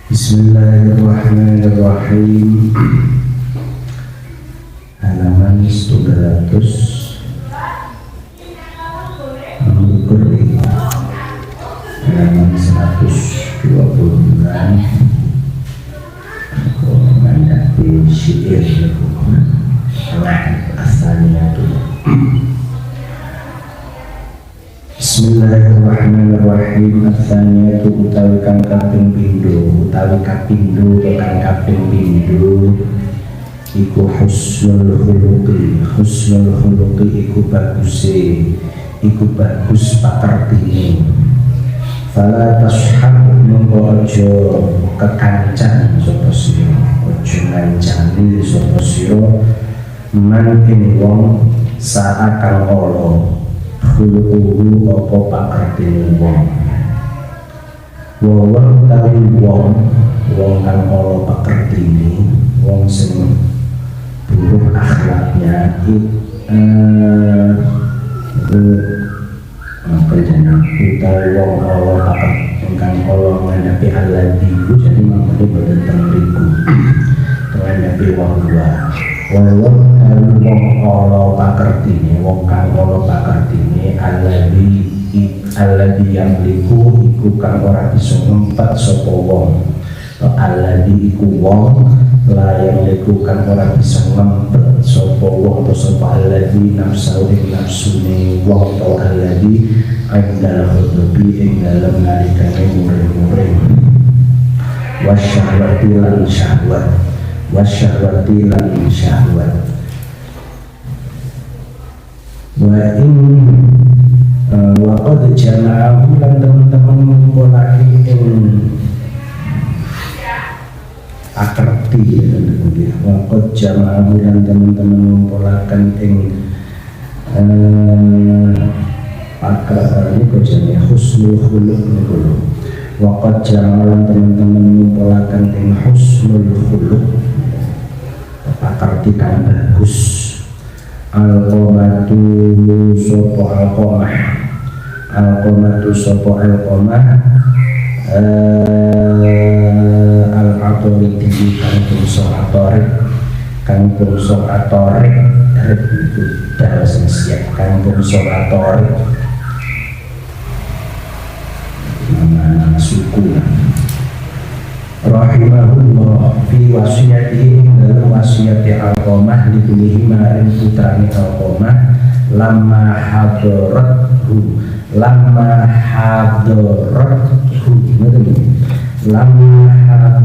Bismillahirrahmanirrahim. Halaman 100 halaman 129 menghadapi syair asalnya itu. Bismillahirrahmanirrahim. Asalnya itu utawi kang kaping pindho, utawi kapindo kang kaping pindho iku husnul khuluqi. Husnul khuluqi iku bagus pakertine. Fala tashhab mongko aja kekancan sapa sira, aja ngancani sapa sira man ing wong saat kang ala khuluquhu apa pakertine wong. Wong tawi wong kang ala pakertine, wong sing buruk akhlaknya utawi wong ala paket ingkang ala menghadapi alladzi jadi mamane boten temriku menghadapi wong dua. Wong wong ala pakertine, wong kang ala pakertine alladzi yang liku iku kang ora bisa ngempet sapa wong. Alladzi iku wong layang liku kang ora bisa ngempet sapa wong to sapa alladzi nafsu ing nafsune wong to alladzi indal hudubi ing dalem nalikane muring-muring. Wasyahwati lan syahwat, wasyahwati lan syahwat. Wa in wa qad jama'ahu lan teman-teman ngumpulake ing akrti ya, wa qad jama'ahu lan teman-teman ngumpulaken ing akar ini kejadian husnul khuluq niku. Wa qad jama'ahu teman-teman ngumpulaken ing husnul khuluq akrti kang bagus. Al-qamatu sopo al-qamah, al-qamatu sopo al-qamah, al-atorik tinggi kang bungso atorik, kang bungso atorik itu bahasa siap kang bungso atorik nama suku. Rahimahullah fi wasiyatihi dalam wasiyati al-qamah dipilihi maring putrane al-qamah lama hadarathu lama hadarathu itu tengah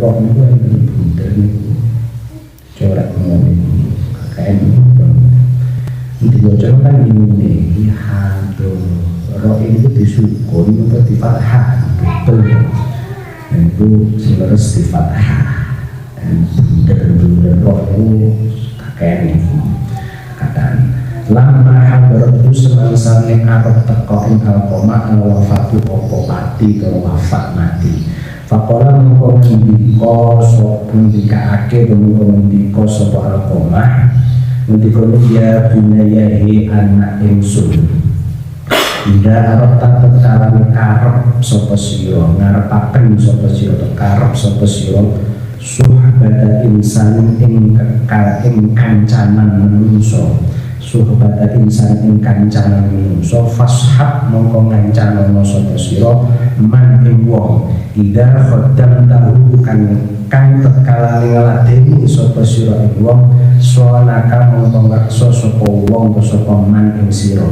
roh niku enten bunter niku corak ngene kaen iki bocor kan ini hadarat roh ini disukun atau di fathah betul dan itu sebenarnya di fathah dan bener-bener roh itu kakek ini kataan lama hadarat itu semangsane arep teko ing al-qamah al-wafatu opo pati atau wafat mati. Faqala mengko ngendika sapa ngendikaake mengko sapa al-qamah ngendika ya bunayahi anak ingsun. Ida arep tak carane karep sapa sira ngarepaken sapa sira karep sapa sira suhbata insan ing kancanan manungsa suhbata insan ing kancanan manungsa fashab mongko ngancanono sapa sira man ing wong ida khodam tahu kang tekala ngeladeni sapa sira ing wong soalaka mongko ngakso sapa wong sapa man ing sira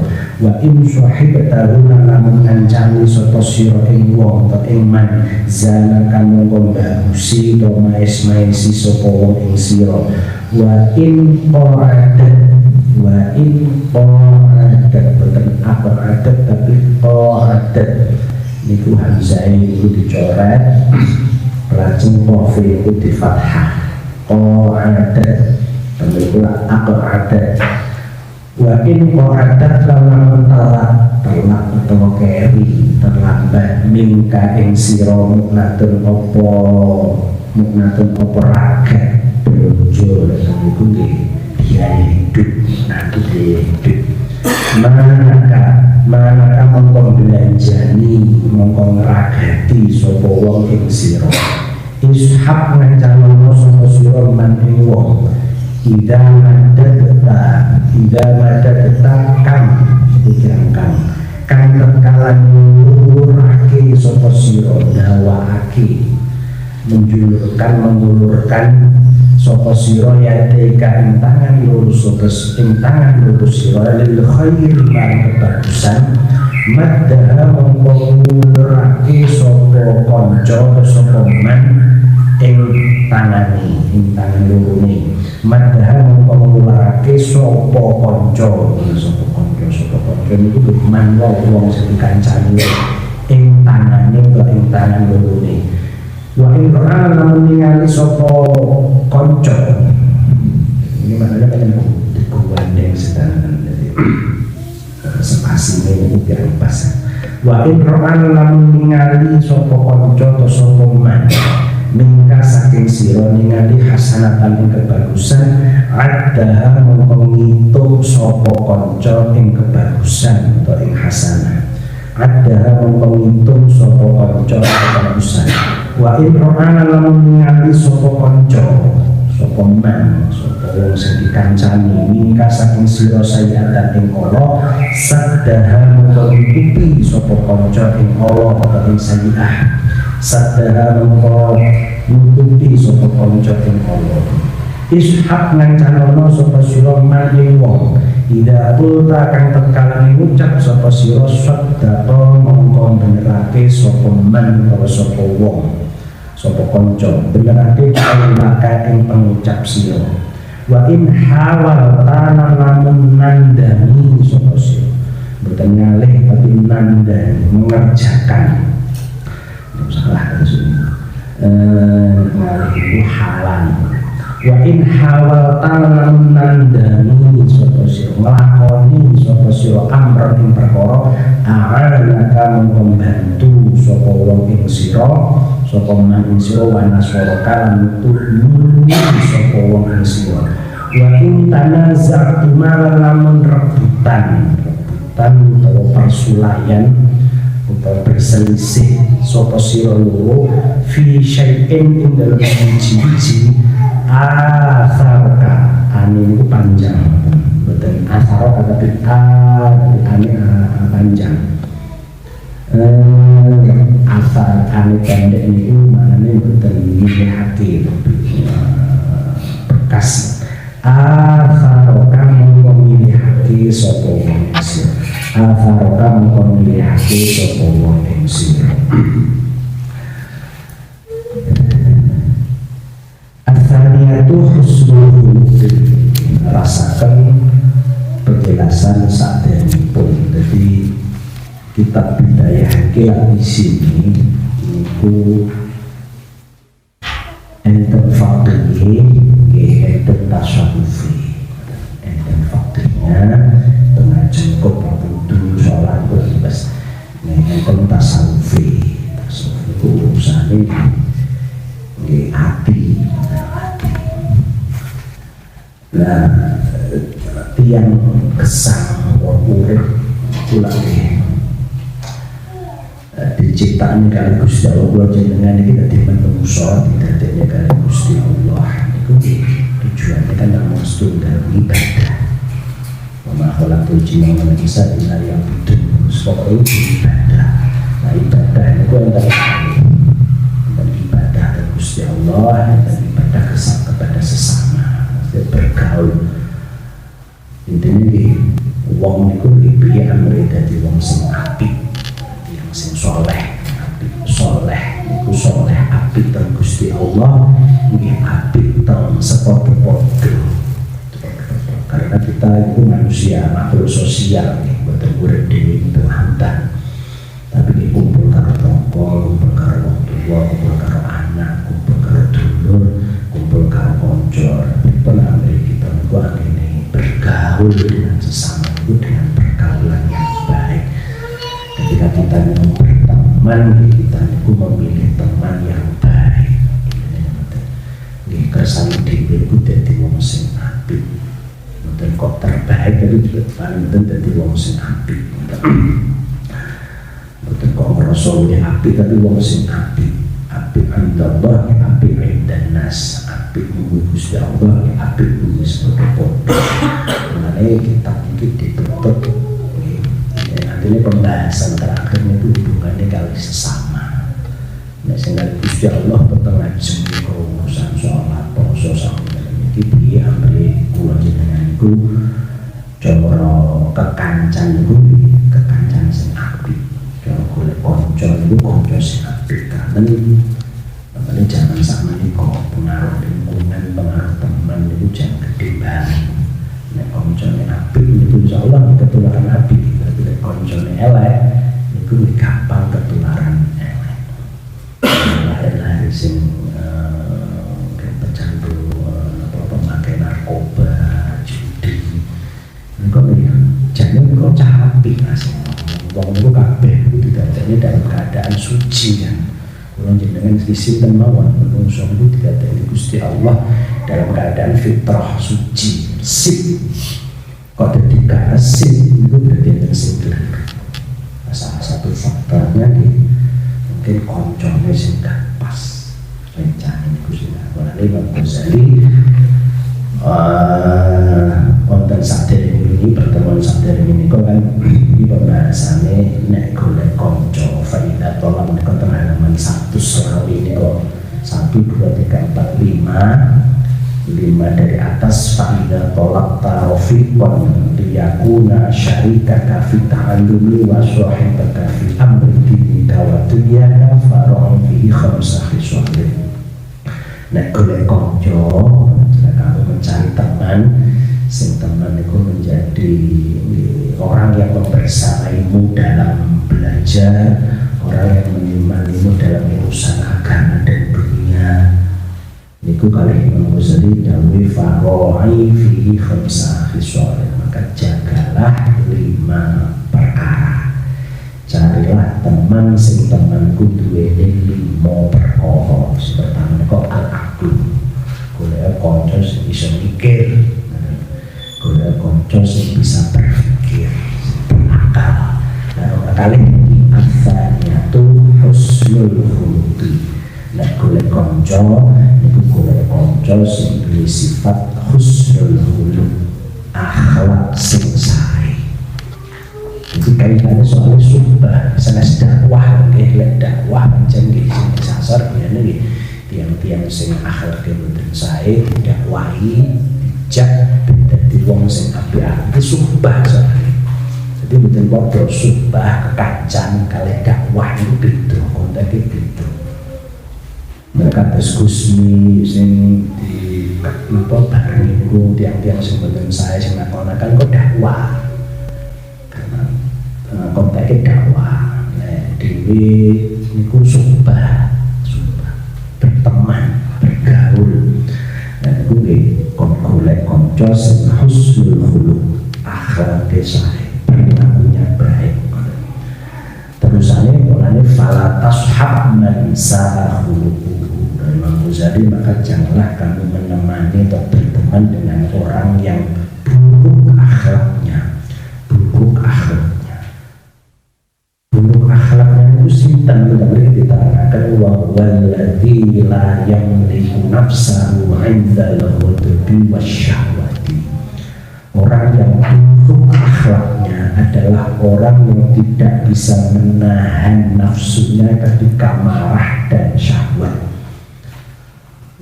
wa in sahibtahu lamun ngancani sapa sira ing wong ta ing man zalaka mongko bagusi to maes-maesi sapa wong ing sira wa in qorada Wa in qa'adat boten aqadat tapi qa'adat niku hamzah niku dicoret lajeng qafi niku di fathah qa'adat pemikula aqadat. Wa in qa'adat lawan telak utawa keri terlambat mingka ing sira muknatun ragat bojo niku nggih biaya hidup nanti biaya hidup manaka mongko belanjani mongko ngragati sapa wong ing sira ishab ngancanono sapa sira man ing wong ida madadeta kang tetkalan ngulurake sapa sira dawaake mengulurkan sapa sira yadeka ing tangan lurus ing tangan lurus sira lil khairi marang kebagusan madha mongko ngulurake sapa kanca sapa man ing tangan lurune madha mongko ngulurake sapa kanca niku man wong sing kancane ing tangane ing tangan lurune. Wa in qur'an lamun ningali sapa kanca ini maknanya kan digandeng sedangan jadi spasine iki kira pas. Wa in qur'an lamun ningali sapa kanca to sapa man mingka saking sira ningali hasanatan ing kebagusan adha mongko ngitung sapa kanca ing kebagusan atau ing hasanah adha mongko ngitung sapa kanca kebagusan. Wa in ro'ana lamun ningali sapa kanca sapa man sapa wong sing dikancani mingka saking sira sayatan ing ala saddaha mongko nutupi sapa kanca ing ala utawa ing sayiah saddaha mongko nutupi sapa kanca ing ala ishab ngancanono sapa sira man ing wong ida tulta kang tekalan ngucap sapa sira saddaqa mongko benerake sapa man utawa sapa wong sapa kanca benerake maka ing pengucap sira. Wa in hawalta lamun nandani sapa sira boten ngalih tapi nandani mengerjakan salah ngalih itu halan. Wa in hawalta lamun nandani sapa sira nglakoni sapa sira amr ing perkara a'anaka membantu sapa wong ing sira sapa man sira wa naswaraka lan nulungi sapa wong ing sira. Wa in tanaza'tum lamun rebutan utawa persulayan utawa berselisih sapa sira loro fi syai'in ing dalem siji asarka ane itu panjang betul asarka tapi ane panjang asal ane pendek itu maknanya betul milih hati bekas asarka memilih hati sopo manusia asarka memilih hati sopo manusia. Asalnya itu husnul rasakan penjelasan saat ini pun. Jadi kitab Bidayah Kilat di sini itu enten fakih, enten tasawufi, enten fakihnya tengah cukup waktu sholat bebas, enten tasawufi itu urusannya hati. Nah, tiang kesang urip lagi diciptakan kali Gusti Allah jenengan kita dimenungso didadekne kali Gusti Allah niku tujuannya kan namung setunggal ibadah. Wa khalaqul jinna wal insa illa liya'budun. Pokoke ibadah. Nah, ibadah niku enten ibadah kepada Gusti Allah dan ibadah kepada sesama. Bergaul intinya di wong niku piye amre dadi wong sing apik, yang sing saleh, niku saleh apik teng Gusti Allah, nggih apik teng sepadha-padha. Karena kita kita itu manusia makhluk sosial betul urip dhewe itu hantan tapi kumpul karo tonggo kumpul karo wong tua kumpul karo anak kumpul karo dulur kumpul karo konco penampilan kita itu akhirnya bergaul dengan sesama itu dengan pergaulan yang baik. Ketika kita mau berteman kita itu memilih teman yang baik. Ini kersane dhewe iku dadi wong sing apik. Mboten kok terbaik tapi juga paling penting dadi wong sing apik. Mboten kok ngrasa luwih apik tapi wong sing apik. Apik Allah, apik dan nas, apik Gusti Allah, apik Gusti padha-padha. Mulane kita iki ditutup. Artinya pembahasan terakhirnya itu hubungannya kali sesama. Nek sing Gusti Allah petengajeng niku urusan sholat, poso sampe iki piye ambil kula jenengan iku cara kekancan iku kekancan sing apik. Cara golek kanca iku kanca sing apik kangen. Makanya jangan sama nih kok pengaruh lingkungan, pengaruh teman itu jangan gede banget. Nek kancane apik itu insyaallah ketularan apik. Tapi nek kancane elek niku gampang ketularan elek. Lahir-lahir sing pecandu pemakai narkoba, judi. Niku jangan kok cah apik asih. Wong niku kabeh kudu dadi dalam keadaan suci kan. Kalau jenengan sisi mawon menungso itu dikatakan Gusti Allah dalam keadaan fitrah suci bersih. Kok ketika bersih itu berarti bersih. Salah satu faktornya mungkin konconnya sing gak pas rencana Gusti Allah. Imam Ghazali konten sadèrèng ini pertemuan sadèrèng ini kok kan iki pembahasannya nek golek kanca faida tolak menika teng halaman 100 selawi ini kok 1 2 3 4 5 dari atas faida tolak tarofiqon liyakuna syarikaka fi ta'allumi wa sahibaka fi amri dinika wa dunyaka fara'un fi khamsah khisalin. Nek golek kanca kamu mencari teman sing teman itu menjadi orang yang membersamaimu dalam belajar, orang yang menemanimu dalam urusan agama dan dunia. Niku kali Imam Ghazali dawuh faro'i fihi khamsah khisal, maka jagalah 5 perkara. Carilah teman sing temanku duweni 5 perkara. Pertama kok al-aql. Golek kanca sing bisa mikir, golek kanca sing bisa berpikir, berakal. Nah, kali asalnya tuh husnul khuluqi. Nah, golek kanca niku golek kanca sing duwe sifat husnul khuluq, akhlak sing sae. Iki kaitannya soal sumpah, sanes dakwah, lek dakwah pancen nggih sing sasar ngene nggih. Tiang-tiang sing akhlake mboten sae didakwahi dijak dadi wong sing apik-apik sumpah soalé. Jadi mboten padha sumpah kekancan kalih dakwah itu beda, konteke beda. Mereka Gusmi sing di napa bareng niku tiang-tiang sing mboten sae sing nakon-nakon kok dakwah. Karena konteke dakwah. Nek dhewe niku sumpah berteman, bergaul. Dan itu golek kanca sing husnul khuluq, akhlake sae, perilakunya baik. Terusane mulane fala tashab man sa'a khuluquhu. Imam Ghazali, maka janganlah kamu menemani atau berteman dengan orang yang buruk akhlaknya. Buruk akhlaknya itu sinten kita beri diterangkan wa walladzi la yamliku nafsahu 'inda al-ghadabi wasyahwati. Orang yang buruk akhlaknya adalah orang yang tidak bisa menahan nafsunya ketika marah dan syahwat.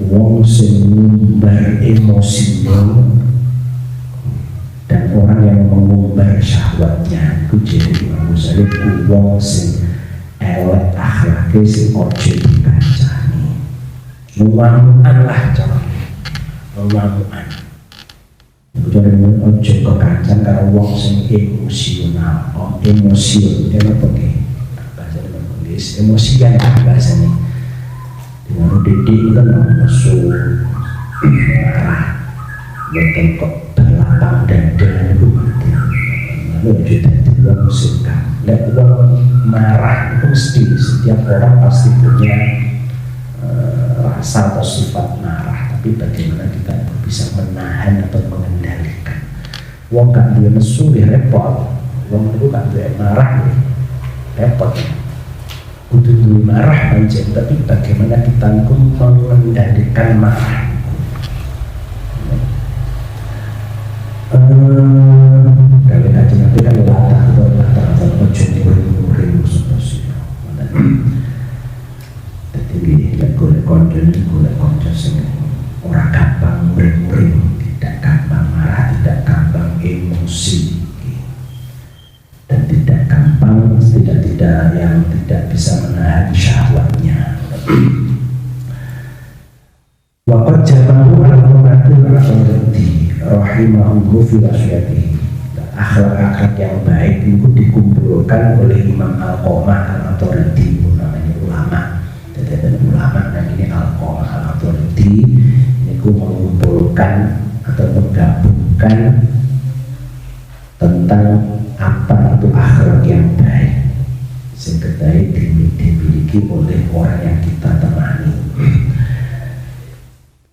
Wong sing ngumbar emosinya dan orang yang mengumbar syahwatnya itu jadi Imam Ghazali wong sing elek akhlake sing ojo dikancani. Muwamuan lah carane. Muwamuan. Kecuali ojo kekancan karo wong sing emosional, emosion, apa nggih? Bahasa Inggris emosian bahasane. Dengan didik itu musuh marah, bukan kok berlapang dada itu mati. Lalu juga tidak suka. Lihat orang marah itu mesti setiap orang pasti punya rasa atau sifat marah. Tapi bagaimana kita bisa menahan atau mengendalikan? Wong gak dia nesu ya repot. Wong itu gak dia marah ya repot. Kudu dulu marah aja, tapi bagaimana kita itu mengendalikan marah. Kalau kaji nanti kan latah ojo muring seperti jadi lek golek konco sing ora gampang muring, tidak gampang marah, tidak gampang emosi, dan tidak gampang yang tidak bisa menahan syahwatnya. Waqad jamahu al-ummatul authority rahimahullah fi wasyatihi. Akhlak-akhlak yang baik itu dikumpulkan oleh Imam Al-Qamah al-Authority, namanya ulama. Jadi ada ulama namanya Al-Qamah al-Authority. Ini mengumpulkan atau menggabungkan tentang apa itu akhlak yang baik sehingga dimiliki oleh orang yang kita temani.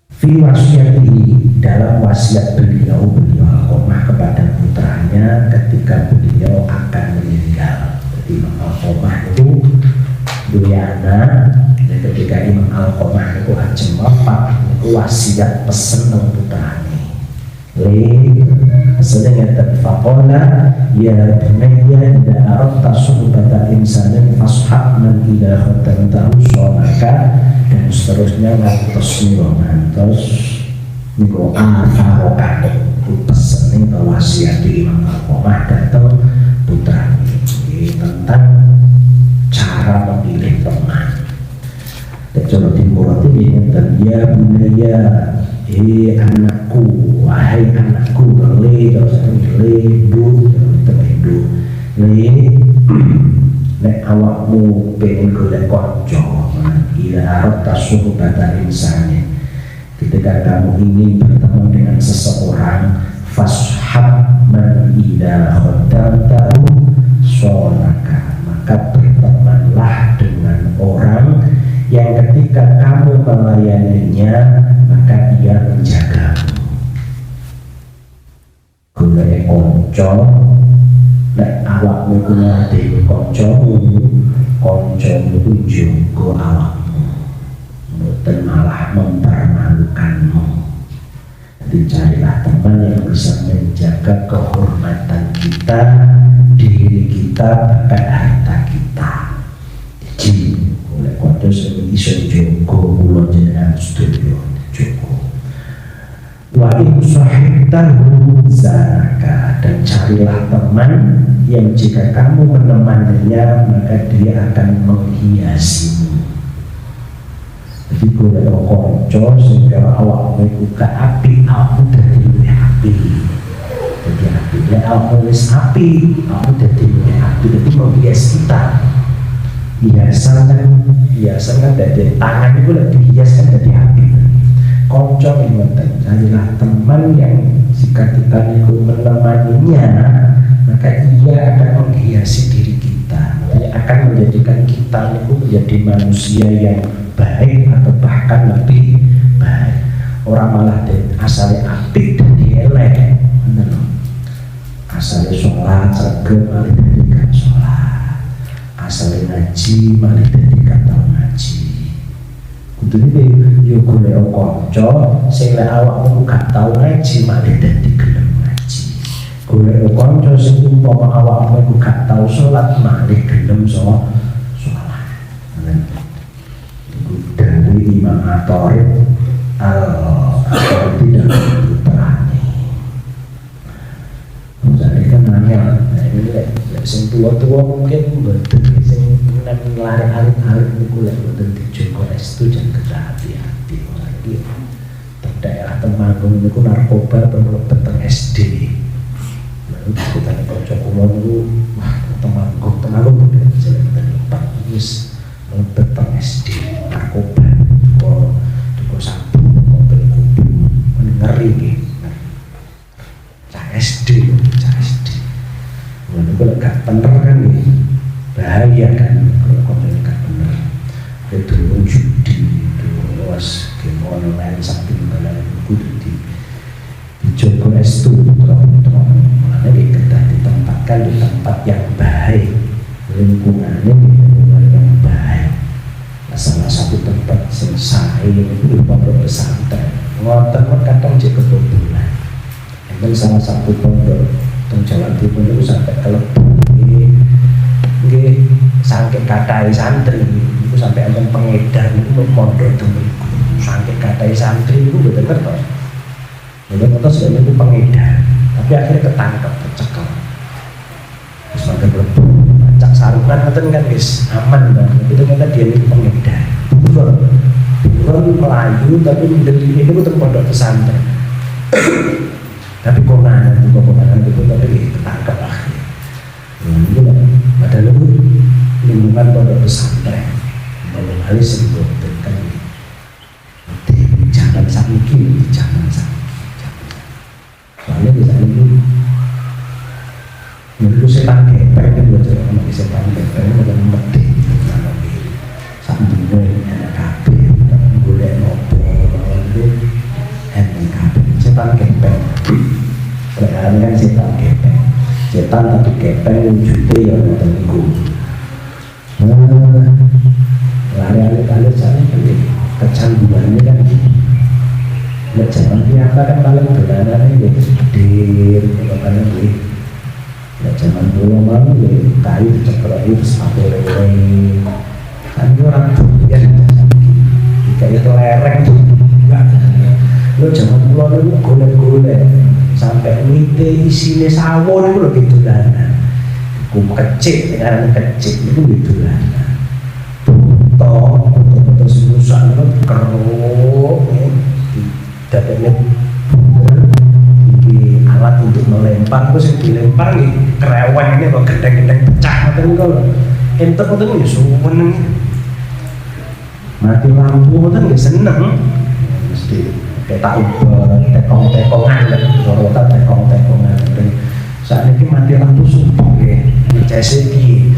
Fi wasyatihi, dalam wasiat beliau Al-Qamah kepada putranya ketika beliau akan meninggal. Jadi Imam Al-Qamah itu duyana, dan ketika Imam Al-Qamah itu ajeng wafat, itu wasiat pesen nang putranya. Pesennya terfaqala ya bunayya idza aradta suhbata insanin fashab man idza khatamtahu sholaka, dan seterusnya ngantos niku afarokan itu pesening wasiat Imam Al-Qamah datang putra ini tentang cara memilih teman. Coba dimurati dengan ya bunaya, anakku, wahai anakku, le bu nek awakmu pengen golek kanca, ila arata suhbata insani, ketika kamu ingin bertemu dengan seseorang, fashab man idza khatamtahu sholaka, maka bertemanlah dengan orang yang ketika kamu melayaninya maka dia menjagamu. Golek kanca, nek awakmu kuwi dhewe kancamu itu njogo awakmu, mboten malah mempermalukanmu. Jadi carilah teman yang bisa menjaga kehormatan kita, diri kita, bahkan harta kita. Jadi oleh kanca sing iso njogo kula jenengan sedaya njogo. Wa in sahibtahu zanaka, dan carilah teman yang jika kamu menemaninya maka dia akan menghiasimu. Jadi golek kanca sing karo awakmu buka api, aku dadi luwih api. Dadi api, nek aku wis api, aku dadi luwih api, dadi menghias kita. Hiasan kan dari tangan itu lebih dihiaskan dari api. Kanca ngoten, carilah teman yang jika kita itu menemaninya maka ia akan menghiasi diri kita, ia akan menjadikan kita itu menjadi manusia yang baik atau bahkan lebih baik. Orang malah asalnya apik dan elek, asalnya sholat sergap malah jadikan sholat, asalnya ngaji malah jadikan tahu ngaji. Kudu iki yo golek kanca sing lek awakmu gak tau ngaji malah dadi gelem ngaji. Golek kanca sing umpama awakmu gak tau salat malah gelem salat. Dari Imam At-Tariq tidak putrane. Misalnya kan nanya, ini sing tua-tua mungkin betul, sing nang lari-lari niku lek boten dijogo restu jan hati-hati lagi daerah Temanggung niku narkoba mlebet teng SD. Lalu kita kanca kula niku wah Temanggung lepat wis mlebet teng SD narkoba. Tuku sabu mobil kudu ngeri nggih. Cah SD. Lalu kalau gak bener kan nih bahaya kan kalau konten gak bener. Itu judi, itu was game online saking dalam kudu dijogo es itu terang-terang. Makanya kita ditempatkan di tempat yang baik, lingkungannya di lingkungan yang baik. Nah, salah satu tempat selesai itu di pondok pesantren. Ngoten kadang jadi kebobolan. Itu salah satu pondok teng Jawa Timur itu sampai kelebur nggih saking kathahé santri itu sampai enten pengedar niku mondok teng mriku saking kathahé santri niku mboten ngertos niku pengedar tapi akhirnya ketangkep kecekel terus makin mlebu pacak sarungan ngoten kan wis aman kan tapi ternyata dia niku pengedar buron melayu tapi ndelik niku teng pondok pesantren tapi konangan itu tapi ketangkep akhirnya. Itu lah, padahal itu lingkungan pondok pesantren. Kalau kali sebut kan, jangan sakit, soalnya di sana itu, dulu setan kepeng kan buat orang orang setan kepeng bukan mati, sambil anak kafe, boleh ngobrol, itu anak kafe, setan kepeng. Sekarang kan setan kepeng, setan tapi kepeng wujudnya yang tertentu. Lari-lari sana kecanduannya kan, zaman biasa kan paling dolanan itu gede, kalau ini, zaman dulu malu kayu dicekelai terus pakai lele, kan orang tuh ya, kayak itu lereng tuh, lo zaman dulu itu golek-golek. Sampai ngite isine sawon itu lebih dolanan. Kum kecil, karena kecil itu lebih dolanan. Foto susah itu keruk, dadanya di alat untuk melempar, terus yang dilempar nih kereweng ini kalau gedeng-gedeng pecah atau enggak loh. Ente foto ini suweneng. Mati lampu itu nggak seneng, mesti. Kita ubah tekong-tekongan sorotan tekong-tekongan saat ini mati lampu sumpah ya CSI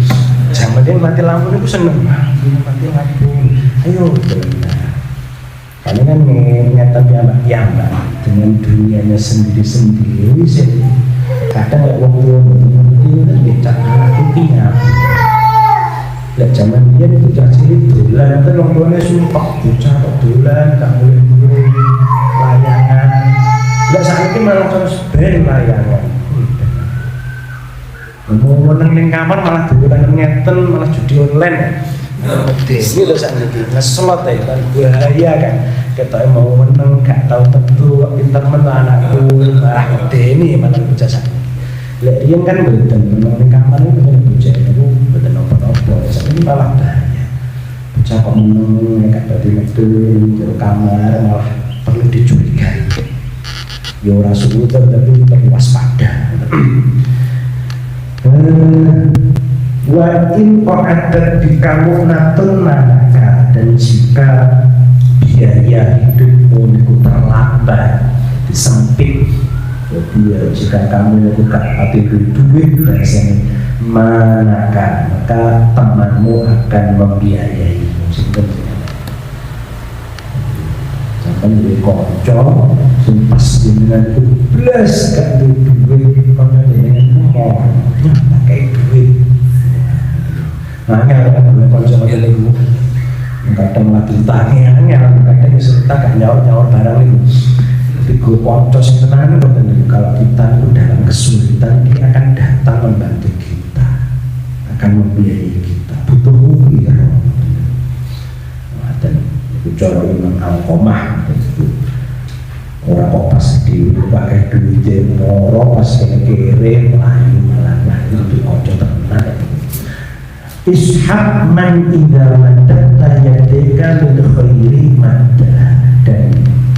zaman ini mati lampu itu seneng mati lampu ayo benar kalian kan nyata piambak dengan dunianya sendiri-sendiri sih kadang gak wong tua itu kan becak anak piang lihat zaman dia itu jadi dolan itu wong tuanya sumpah bocah kok dolan gak boleh layangan nggak saat ini malah terus band layangan mau menang di kamar malah dolan ngeten malah judi online ini loh saat ini ngeselot ya kan bahaya kan kita mau menang gak tahu tentu pintar menang anakku ini malah bocah saat ini yang kan betul menang di kamar itu betul bocah itu betul nopo-nopo saat ini malah bahaya bocah kok menang gak tahu di kamar malah perlu dicurigai ya ora suwuter tapi perlu waspada wa in qa'adat bikamu natun manaka dan jika biaya hidupmu itu terlambat disempit jadi jika kamu itu gak hati duit biasanya manaka maka temanmu akan membiayaimu kan jadi kocok pas dengan itu plus gak duit kalau dengan itu mau pakai duit makanya kalau kocok aja lagi kadang lagi tanya kadang serta gak nyaur barang itu tapi gue kocok sebenarnya kalau kita itu dalam kesulitan dia akan datang membantu kita akan membiayai kita butuh uang dan cara Imam Al-Qomah orang kok pas pakai duit moro pas kere melayu malah itu kocok tenan ishab man idza madatta yadika lil khairi madda dan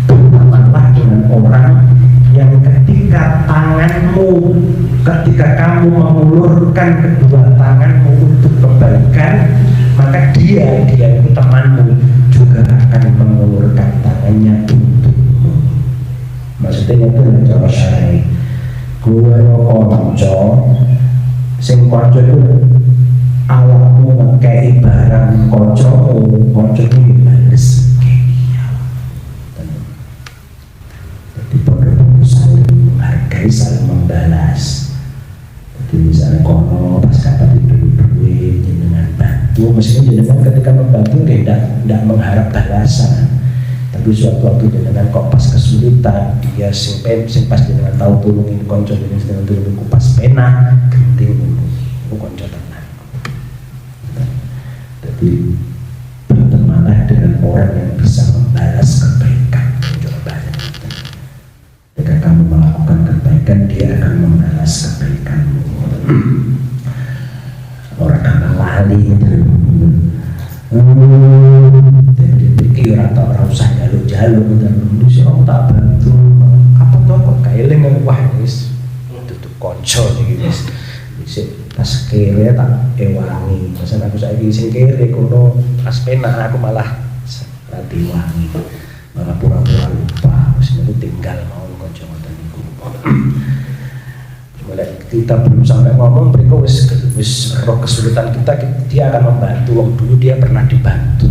beramalah dengan orang yang ketika kamu mengulurkan kedua tanganmu untuk kebaikan, maka dia itu temanmu juga akan mengulurkan tangannya untukmu. Maksudnya itu cara syar'i. Gue konco, sing konco itu awakmu ngekei barang koncomu ini bales kaya. Jadi perlu saling menghargai, saling membalas. Jadi misalnya kono pas dapat duit dengan bantu, meskipun jenengan ketika membantu tidak mengharap balasan, tapi suatu waktu jenengan kok pas kesulitan, dia sing pas jenengan tahu tulungin konco jenengan tulungin kupas pena, genting itu konco tenang. Jadi bertemanlah dengan orang yang bisa membalas kebaikan. Jika kamu melakukan kebaikan, dia akan membalas kebaikanmu. Orang akan lali jadi pikir atau orang usah jaluk-jaluk dan sih orang tak bantu apa tuh kok kailing wah guys itu konco nih guys bisa pas kere tak ewangi masa aku saya sing kere kono pas pena aku malah rati wangi malah pura-pura lupa terus itu tinggal mau konco ngoten niku. Kita belum sampai ngomong berikut wis roh kesulitan kita dia akan membantu. Wong dulu dia pernah dibantu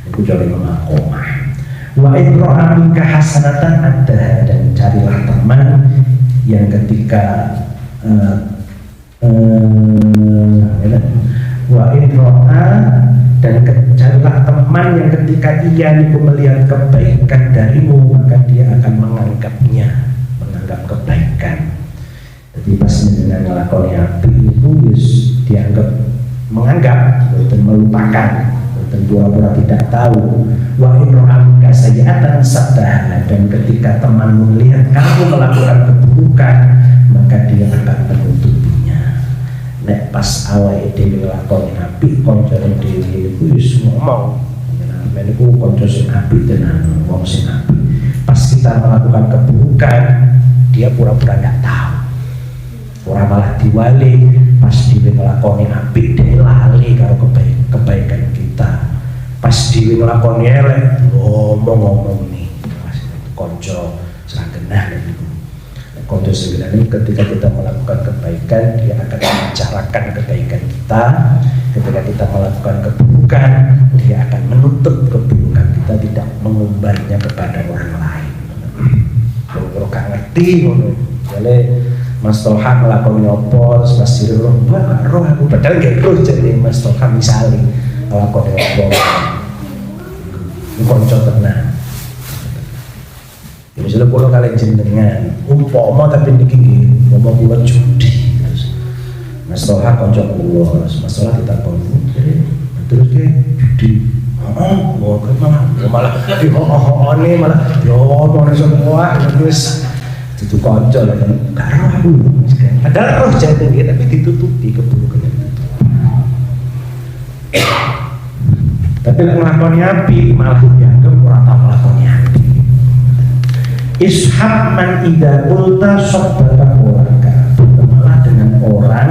itu jadi mengakomah. Wa idro'a minka hasanatan ada, dan carilah teman yang ketika wa idro'a, dan carilah teman yang ketika ia melihat kebaikan darimu maka dia akan menganggap kebaikan. Jadi pas dengan ngelakoni api itu dianggap menganggap dan melupakan dan pura-pura tidak tahu. Wa inro'amka sayyatan sabdaha, dan ketika temanmu melihat kamu melakukan keburukan maka dia akan menutupinya. Nek pas awake dhewe nglakoni api koncone dhewe iku wis ngomong men iku kanca sing apik tenan, wong sing apik. Pas kita melakukan keburukan dia pura-pura tidak tahu, orang malah diwali. Pas dia ngelakoni apik dia lali karo kebaikan kita. Pas dia ngelakoni elek ngomong nih konco seragenah itu. Konco seragenah ini ketika kita melakukan kebaikan dia akan membicarakan kebaikan kita. Ketika kita melakukan keburukan dia akan menutup keburukan kita, tidak mengumbarnya kepada orang lain. Kalau gak ngerti ngono, jale Mas Toha ngelakoni opo, pas diri roh, gak roh aku, padahal gak roh jadi Mas Toha misalnya ngelakoni opo, konco tenang. Ya misalnya kalau kalian jenengan, umpama tapi niki ngomong kula judi, Mas Toha konco kula, Mas Toha kita konco, terus dia judi. Malah semua terus itu konco lah kan karena aku padahal roh jadi tapi ditutupi keburukan itu. Tapi ngelakoni api malah dianggap orang tak ngelakoni api. Ishab man ida ulta sobbata warga, bertemalah dengan orang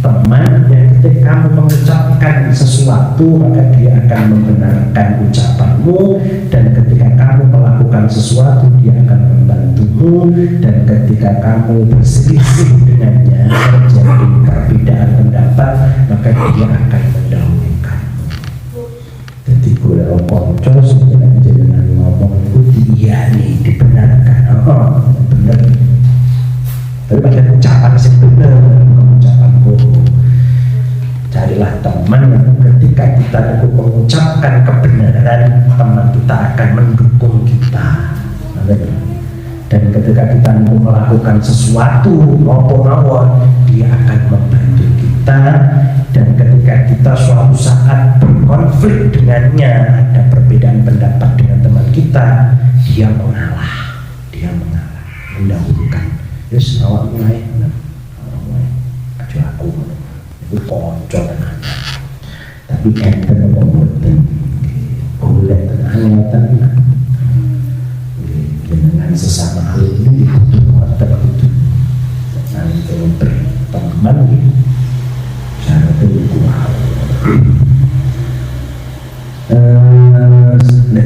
teman yang ketika kamu mengucapkan sesuatu maka dia akan membenarkan ucapanmu, dan ketika kamu melakukan sesuatu dia akan membantumu, dan ketika kamu berselisih dengannya terjadi perbedaan pendapat maka dia akan mendahulukanmu. Jadi gue konco sebenarnya jangan ngomong itu diiyani, dibenarkan, benar. Tapi pada ucapan sih benar, ucapan bohong. Carilah teman yang ketika kita mengucapkan kebenaran, teman kita akan mendukung kita. Dan ketika kita melakukan sesuatu maupun dia akan membantu kita. Dan ketika kita suatu saat berkonflik dengannya, ada perbedaan pendapat dengan teman kita, dia mengalah, mendahulukan. Terus awak mulai, aja aku itu konco tenan. Tapi enten apa mboten? Golek tenan tenan.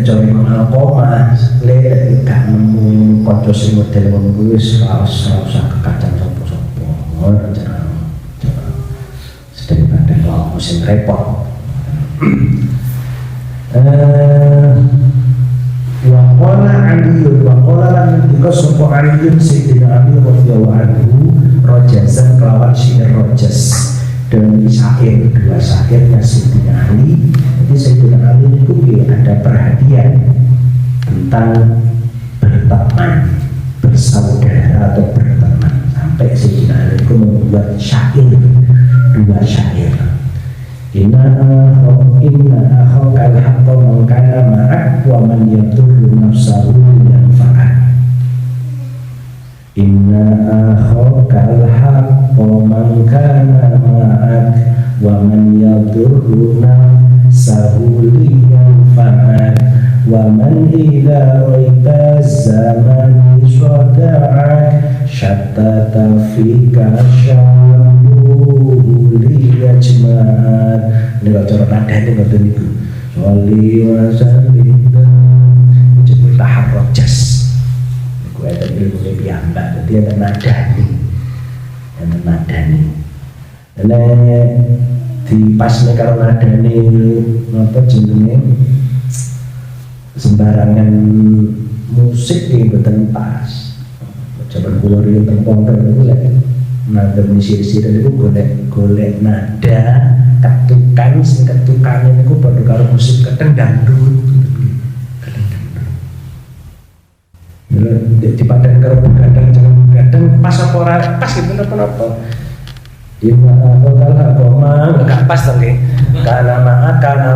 cari Alkoma lek gak nemu kanca sing model ngono kuwi wis ora usah kekacang sapa-sapa. Ora cara sedang pada kalau musim repot. Waqala Ali waqala lan dika sapa Ali Sayyidina Ali radhiyallahu anhu rojasan kelawan syair rojas dan syair dua syairnya Sayyidina Ali. Jadi Sayyidina Ali itu ada perhatian tentang berteman, bersaudara atau berteman, sampai Sayyidina Ali itu membuat syair dua syair. Inna akhokal haqqa man kana ma'ak wa man yadurru nafsahu yanfa'ak. Inna akhokal haqqa man kana ma'ak wa man yadurru nafsahu yanfa'ak wa man ila raita zamani swada'ak syattata fika syambuhu liyajma'ak. Ini kalau cara nada ini ngerti itu Wali wasalita disebut tahap rojas. Itu ada ilmu piyambak. Jadi ada nada nih, ada nada nih. Ini di pas nih kalau nada nih apa jenenge sembarangan musik nih betul pas. Coba keluar dari tempong itu lagi nada musisi-musisi itu golek nada ketukan sing ketukane niku padha karo musik kadang dangdut di padan karo kadang pas apa ora pas gitu napa Inna akhokal haqqa gak pas to nggih kana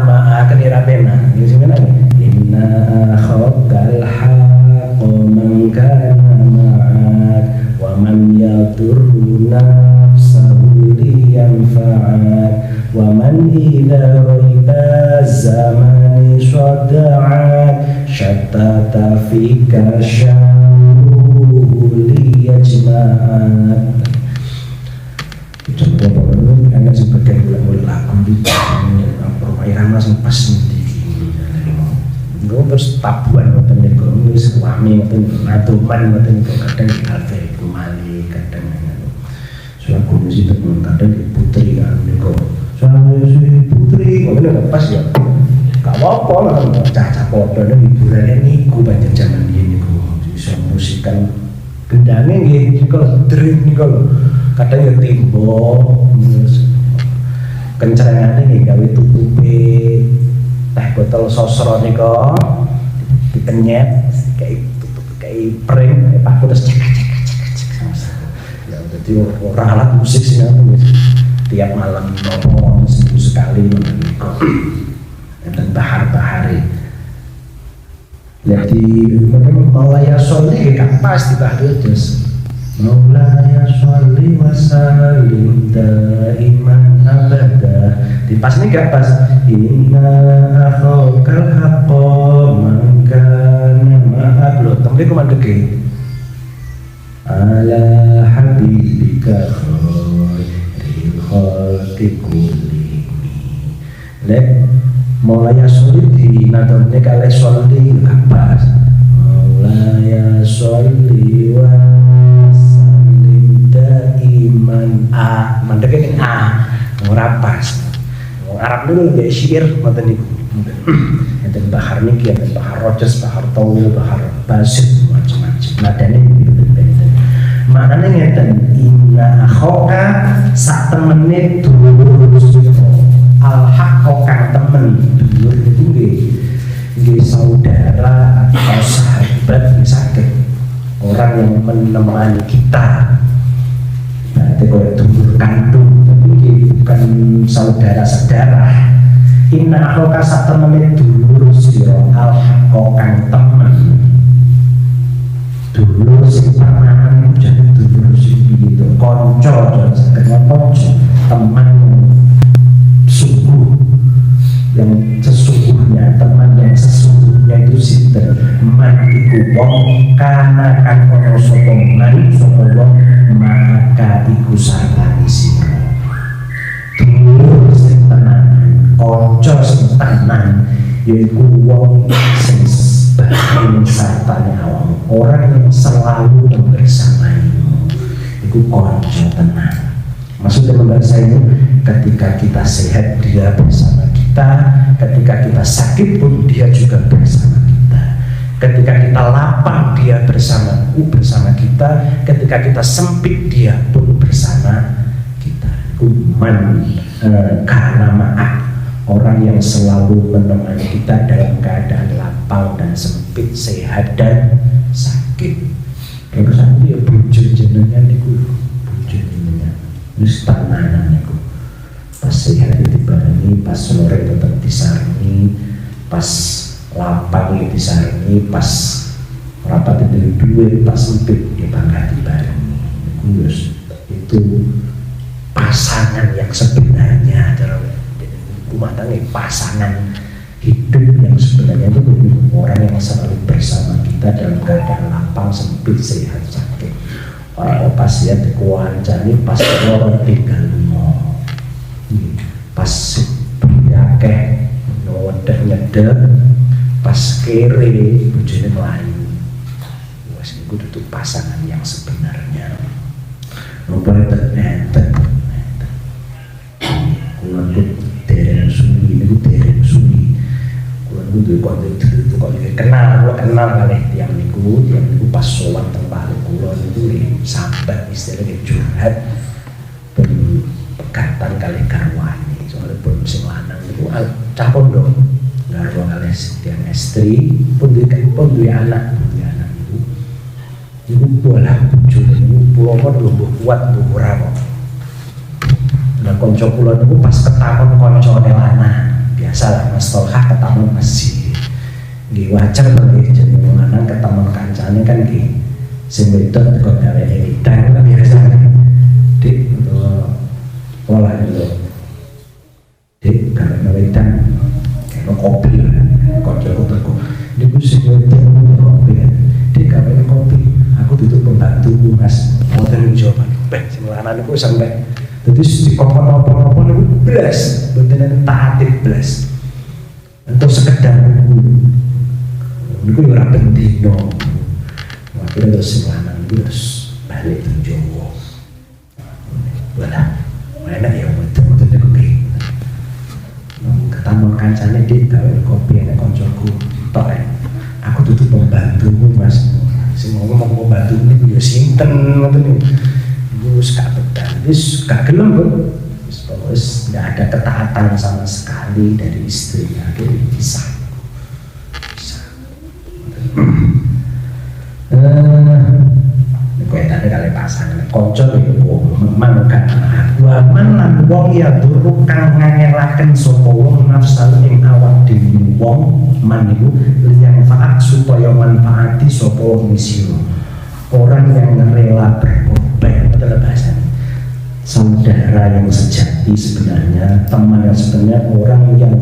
ma'a kenira pena iki sing nang inna akhokal haqqa man kana ma'ak wa man yadurru nafsahu liyanfa'ak wa man idza raita zamani syada'ak syattata fika syambuhu liyajma'ak. Contoh pokoknya karena sebagai bulan-bulan lagu di permainan masing pas nanti gue terus tabuan ngoten niku wis suami ngoten atuman ngoten niku kadang di kafe kembali kadang soal kondisi temen kadang di putri kan niku soalnya si putri ngoten pas ya gak apa-apa lah caca podo hiburannya niku banyak zaman ini niku bisa musikan gendangnya nggih kalau drink niku lho kadang ya timbo kencengannya nggih gawe tutupe teh botol sosro nika dikenyet kayak pring paku terus cek ya jadi orang alat musik sih tiap malam nopo seminggu sekali dan bahar-bahari jadi Maulaya Sholli gak pas di bahar terus Maulaya Sholli wa sallim daiman abada di pas ini gak pas inna akhokal haqqa man kana ma'ak loh temui kumandeke ala habibika khairil khalqi kullimi lek Maulaya Sholli di nadamnya kalih Sholli gak pas Maulaya Sholli wa sallim daiman mandeke ning ora pas. Arab dulu lebih syair ngoten niku. Enten bahar niki, enten bahar rojas, bahar tawil, bahar basit macam-macam. Nadane beda-beda. Maknane ngeten inna akhoka sak temene dulur al haqqa kang temen dulur itu nggih saudara atau sahabat sakit orang yang menemani kita. Berarti kalau dulur kandung bukan saudara-saudara. Inna akhoka sak temene dulur sira al haqqa kang temen. Dulur sing panganan jadi dulur sing piye kanca dan sakjane kanca teman sungguh yang sesungguhnya teman yang sesungguhnya itu sinten man iku wong kana kang ana sapa man sapa wong maka iku sartani sira dulur sing tenan kanca sing tenan yaitu wong sing bahagia sartane awakmu, orang yang selalu membersamaimu iku kanca tenan. Maksudnya membahasa ini, ketika kita sehat dia bersama kita, ketika kita sakit pun dia juga bersama kita, ketika kita lapang dia bersama kita, ketika kita sempit dia pun bersama kita. Karena maaf, orang yang selalu menemani kita dalam keadaan lapang dan sempit, sehat dan sakit. Terus aku ya bujur jenengan niku, bujur jenengan wis tenanan niku. Pas sehat dibarengi, pas sore tetap disarengi, pas lapang disarengi, pas rapat dari duit, pas sempit dibangga dibarengi. Itu pasangan yang sebenarnya dalam rumah tangga, pasangan hidup yang sebenarnya itu orang yang selalu bersama kita dalam keadaan lapang, sempit, sehat, sakit. Orang pas ya dikuancani, pas orang tinggal mau, pas berdakeh, ngedek nyedek, pas kere, bujune melayu. Wes itu tuh pasangan yang sebenarnya. Rupanya ternyata kulon dereng suwi, itu dereng suwi. Kulon itu kok kenal kali tiang niku pas sholat tempat kulon itu sambat istilahnya curhat pun pegatan kali garwani. Soalnya pun sing lanang niku cah pondok garwa kali tiang istri pun duwe anak niku. Niku bola bujur niku pulau kok lumbuh kuat lumbuh ora kok. Nah konco kula niku pas ketakon koncone lanang, biasalah Mas Tolha ketemu masjid. Nggih wajar to nggih jeneng lanang ketemu kancane kan nggih. Sing wedok kok gawe edan kan biasa. Dik pola itu. Dik gawe edan kena kopi. Koncoku teko. Niku sing wedok kopi. Dik gawe kopi. Aku duduk pembantu Mas. Wonten jawaban. Ben sing lanang niku sampai jadi di kompon-kompon itu belas, betul-betul taatib belas. Untuk sekedar itu ya penting dong. Akhirnya terus lanang itu terus balik ke Jawa. Walah, mana ya betul-betul negeri. Ketemu kancane di gawe kopi ada koncoku. Tok aku tutup pembantumu Mas. Si ngomong pembantu ini ya sinten ngoten niku. Wis gak betah, wis gak gelem kok. Wis gak ada ketaatan sama sekali dari istrinya, akhirnya pisah. Kowe tadi kali pasangan kanca iku mangkat. Waman lan wong ya duruk kang ngangelaken sapa wong nafsu ing awak dhewe wong maniku liyang faat supaya manfaati sapa wong sira. Orang yang rela berkorban adalah bahasa saudara yang sejati sebenarnya, teman yang sebenarnya, orang yang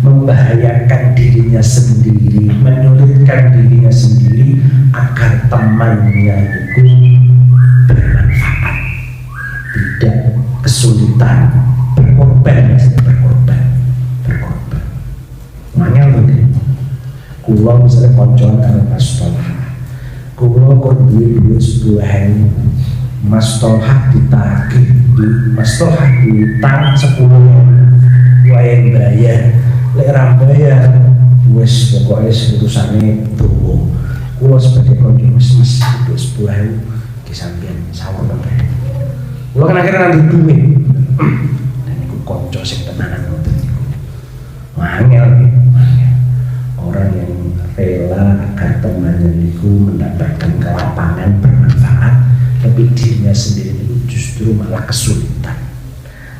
membahayakan dirinya sendiri, menyulitkan dirinya sendiri agar temannya itu bermanfaat, tidak kesulitan, berkorban. Makanya begini, kulo misalnya koncoan karo Mas Tolha, kulo kok duit 10.000, Mas Tolha ditagih, Mas Tolha diutang 10.000, wae bayar, lek ra bayar, wis pokoknya urusane tuwa. Kulo sebagai konco Mas 10.000 ki sampeyan sawon kabeh. Kulo kan akhirnya nanti duit, dan iku konco sing tenanan ngoten niku. Angel. Orang yang rela agar temannya itu mendapatkan kelapangan bermanfaat, tapi dirinya sendiri itu justru malah kesulitan.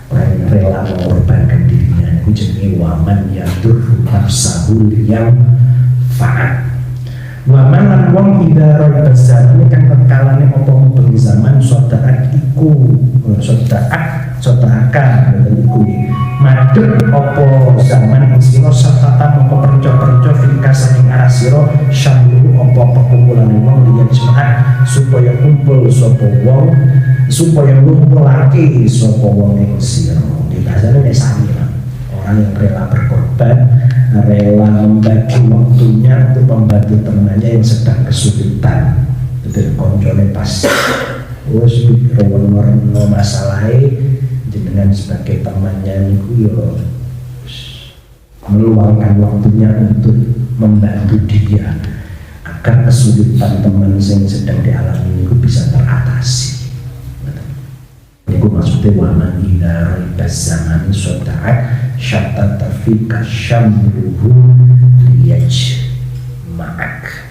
Orang yang rela mengorbankan dirinya itu jenenge waman yadur nafsahu yang faat. Waman lan wong idaroi bazar ini kan terkalane apa mubeng zaman sodaak iku sodaaka iku madhep apa zaman ing sira serta apa perco-perco fikas ing arah sira syamlu apa perkumpulan wong liyan jemaah supaya kumpul sapa wong supaya ngumpulake sapa wong ing sira. Di bahasane nek sami lah orang yang rela berkorban, rela membagi waktunya untuk membantu temannya yang sedang kesulitan. Betul, koncone pas wis rewono masalahe jenengan sebagai temannya niku yo meluangkan waktunya untuk membantu dia agar kesulitan teman yang sedang dialami itu bisa teratasi. Itu maksudnya waman ila raibaz zaman soda'at syatata fika syamluhu liyaj ma'ak.